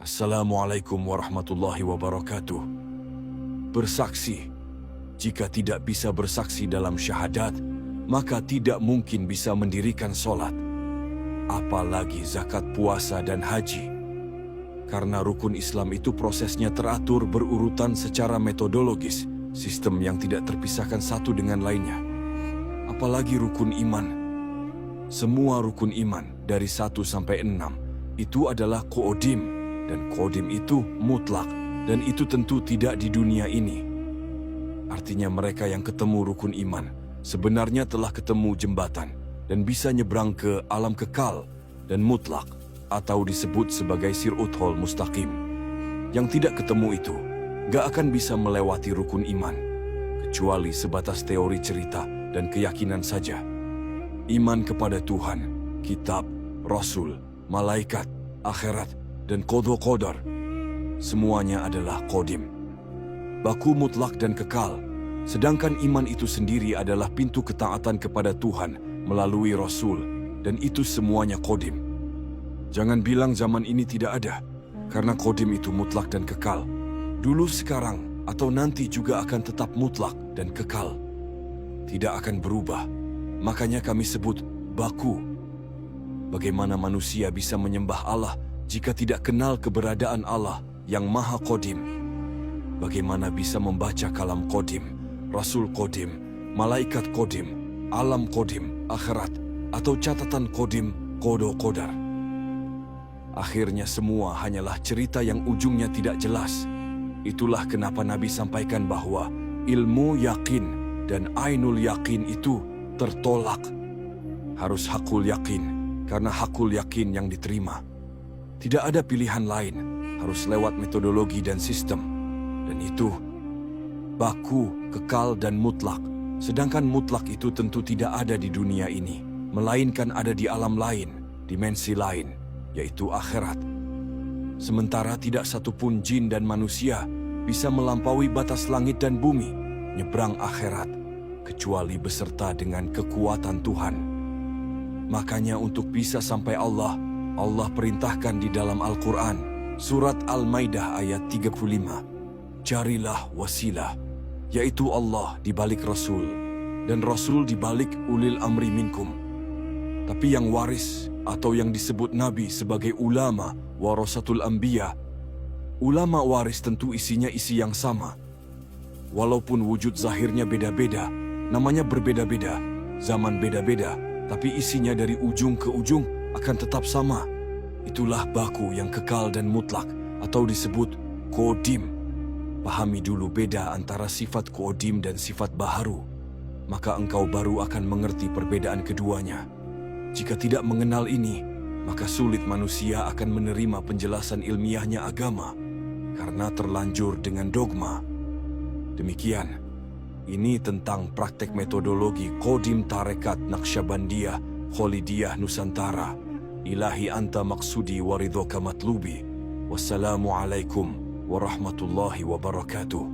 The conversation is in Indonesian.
Assalamualaikum warahmatullahi wabarakatuh. Bersaksi. Jika tidak bisa bersaksi dalam syahadat, maka tidak mungkin bisa mendirikan sholat. Apalagi zakat, puasa, dan haji. Karena rukun Islam itu prosesnya teratur berurutan secara metodologis, sistem yang tidak terpisahkan satu dengan lainnya. Apalagi rukun iman. Semua rukun iman dari 1 sampai 6 itu adalah kodim, dan kodim itu mutlak, dan itu tentu tidak di dunia ini. Artinya mereka yang ketemu rukun iman sebenarnya telah ketemu jembatan dan bisa nyebrang ke alam kekal dan mutlak, atau disebut sebagai sir'uthul mustaqim. Yang tidak ketemu itu gak akan bisa melewati rukun iman, kecuali sebatas teori cerita dan keyakinan saja. Iman kepada Tuhan, kitab, rasul, malaikat, akhirat, dan qadha-qadar, semuanya adalah kodim. Baku mutlak dan kekal, sedangkan iman itu sendiri adalah pintu ketaatan kepada Tuhan melalui rasul, dan itu semuanya kodim. Jangan bilang zaman ini tidak ada, karena kodim itu mutlak dan kekal. Dulu, sekarang, atau nanti juga akan tetap mutlak dan kekal. Tidak akan berubah. Makanya kami sebut baku. Bagaimana manusia bisa menyembah Allah jika tidak kenal keberadaan Allah yang maha kodim? Bagaimana bisa membaca kalam kodim, rasul kodim, malaikat kodim, alam kodim, akhirat, atau catatan kodim, qadha-qadar? Akhirnya semua hanyalah cerita yang ujungnya tidak jelas. Itulah kenapa Nabi sampaikan bahwa ilmu yakin dan ainul yakin itu tertolak. Harus hakul yakin, karena hakul yakin yang diterima. Tidak ada pilihan lain, harus lewat metodologi dan sistem. Dan itu baku, kekal, dan mutlak. Sedangkan mutlak itu tentu tidak ada di dunia ini, melainkan ada di alam lain, dimensi lain, yaitu akhirat. Sementara tidak satupun jin dan manusia bisa melampaui batas langit dan bumi, nyebrang akhirat, kecuali beserta dengan kekuatan Tuhan. Makanya untuk bisa sampai Allah perintahkan di dalam Al-Quran, surat Al-Maidah ayat 35, carilah wasilah, yaitu Allah di balik Rasul, dan Rasul di balik ulil amri minkum. Tapi yang waris atau yang disebut Nabi sebagai ulama warasatul anbiya, ulama waris tentu isinya isi yang sama. Walaupun wujud zahirnya beda-beda, namanya berbeda-beda, zaman beda-beda, tapi isinya dari ujung ke ujung akan tetap sama. Itulah baku yang kekal dan mutlak, atau disebut kodim. Pahami dulu beda antara sifat kodim dan sifat baharu, maka engkau baru akan mengerti perbedaan keduanya. Jika tidak mengenal ini, maka sulit manusia akan menerima penjelasan ilmiahnya agama, karena terlanjur dengan dogma. Demikian. Ini tentang praktek metodologi kodim tarekat Naqsyabandiyah Khalidiyah Nusantara. Ilahi anta maksudi waridhoka matlubi. Wassalamualaikum warahmatullahi wabarakatuh.